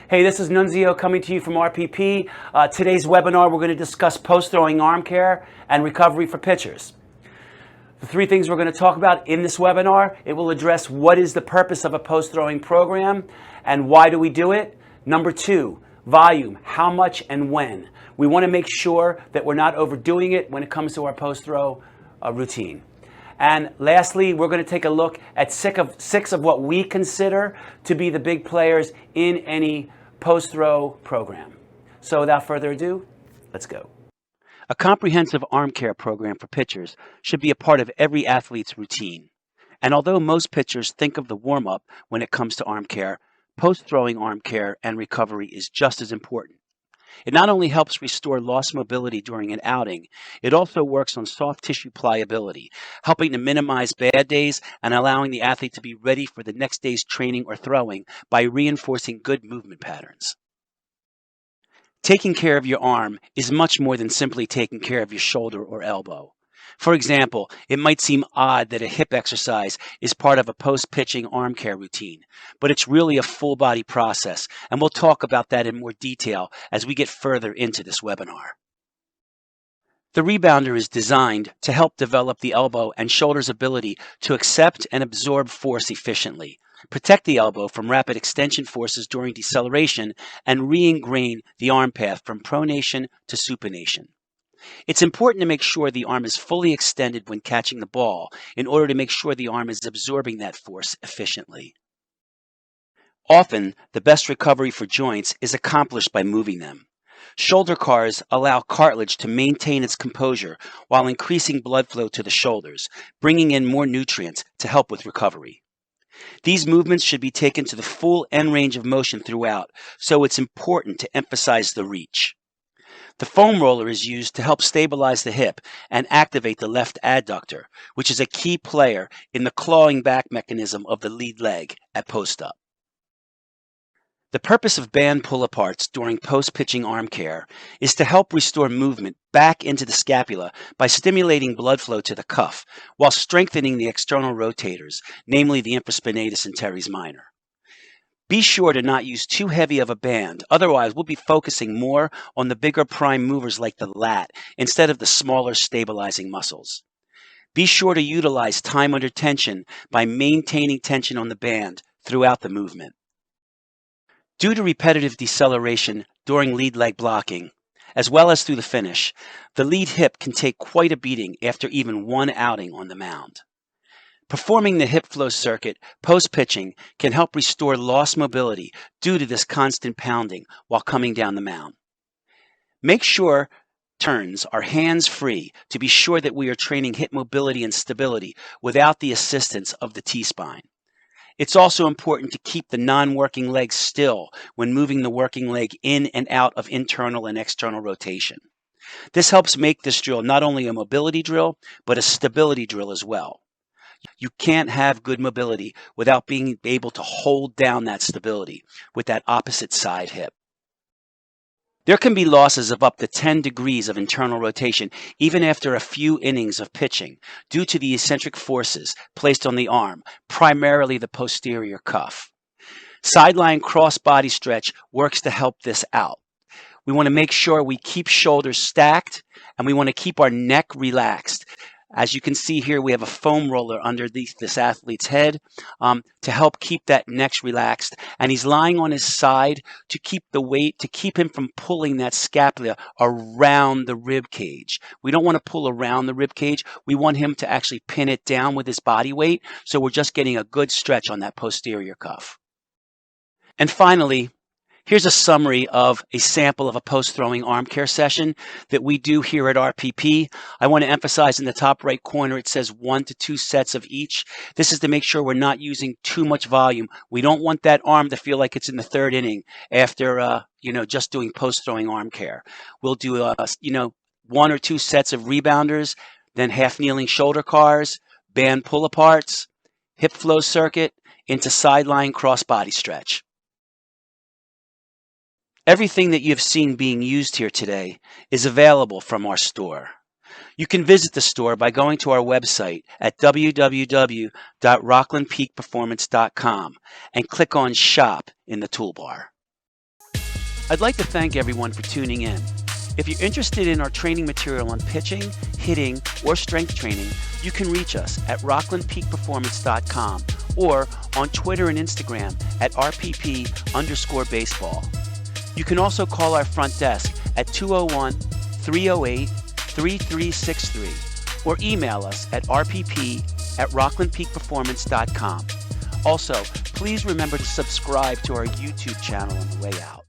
Hey, this is Nunzio coming to you from RPP. Today's webinar, we're going to discuss post-throwing arm care and recovery for pitchers. The three things we're going to talk about in this webinar, it will address what is the purpose of a post-throwing program and why do we do it. Number two, volume, how much and when. We want to make sure that we're not overdoing it when it comes to our post-throw routine. And lastly, we're going to take a look at six of what we consider to be the big players in any post-throw program. So without further ado, let's go. A comprehensive arm care program for pitchers should be a part of every athlete's routine. And although most pitchers think of the warm-up when it comes to arm care, post-throwing arm care and recovery is just as important. It not only helps restore lost mobility during an outing, it also works on soft tissue pliability, helping to minimize bad days and allowing the athlete to be ready for the next day's training or throwing by reinforcing good movement patterns. Taking care of your arm is much more than simply taking care of your shoulder or elbow. For example, it might seem odd that a hip exercise is part of a post-pitching arm care routine, but it's really a full-body process, and we'll talk about that in more detail as we get further into this webinar. The Rebounder is designed to help develop the elbow and shoulder's ability to accept and absorb force efficiently, protect the elbow from rapid extension forces during deceleration, and re-ingrain the arm path from pronation to supination. It's important to make sure the arm is fully extended when catching the ball in order to make sure the arm is absorbing that force efficiently. Often, the best recovery for joints is accomplished by moving them. Shoulder cars allow cartilage to maintain its composure while increasing blood flow to the shoulders, bringing in more nutrients to help with recovery. These movements should be taken to the full end range of motion throughout, so it's important to emphasize the reach. The foam roller is used to help stabilize the hip and activate the left adductor, which is a key player in the clawing back mechanism of the lead leg at post-up. The purpose of band pull-aparts during post-pitching arm care is to help restore movement back into the scapula by stimulating blood flow to the cuff while strengthening the external rotators, namely the infraspinatus and teres minor. Be sure to not use too heavy of a band, otherwise we'll be focusing more on the bigger prime movers like the lat instead of the smaller stabilizing muscles. Be sure to utilize time under tension by maintaining tension on the band throughout the movement. Due to repetitive deceleration during lead leg blocking, as well as through the finish, the lead hip can take quite a beating after even one outing on the mound. Performing the hip flow circuit post-pitching can help restore lost mobility due to this constant pounding while coming down the mound. Make sure turns are hands-free to be sure that we are training hip mobility and stability without the assistance of the T-spine. It's also important to keep the non-working leg still when moving the working leg in and out of internal and external rotation. This helps make this drill not only a mobility drill, but a stability drill as well. You can't have good mobility without being able to hold down that stability with that opposite side hip. There can be losses of up to 10 degrees of internal rotation even after a few innings of pitching due to the eccentric forces placed on the arm, primarily the posterior cuff. Sideline cross-body stretch works to help this out. We want to make sure we keep shoulders stacked and we want to keep our neck relaxed. As you can see here, we have a foam roller underneath this athlete's head to help keep that neck relaxed. And he's lying on his side to keep the weight, to keep him from pulling that scapula around the rib cage. We don't want to pull around the rib cage. We want him to actually pin it down with his body weight. So we're just getting a good stretch on that posterior cuff. And finally, here's a summary of a sample of a post-throwing arm care session that we do here at RPP. I want to emphasize in the top right corner, it says 1 to 2 sets of each. This is to make sure we're not using too much volume. We don't want that arm to feel like it's in the third inning after, just doing post-throwing arm care. We'll do, 1 or 2 sets of rebounders, then half-kneeling shoulder cars, band pull-aparts, hip flow circuit, into sideline cross-body stretch. Everything that you've seen being used here today is available from our store. You can visit the store by going to our website at www.rocklandpeakperformance.com and click on Shop in the toolbar. I'd like to thank everyone for tuning in. If you're interested in our training material on pitching, hitting, or strength training, you can reach us at rocklandpeakperformance.com or on Twitter and Instagram at RPP_baseball. You can also call our front desk at 201-308-3363 or email us at rpp@rocklandpeakperformance.com. Also, please remember to subscribe to our YouTube channel on the way out.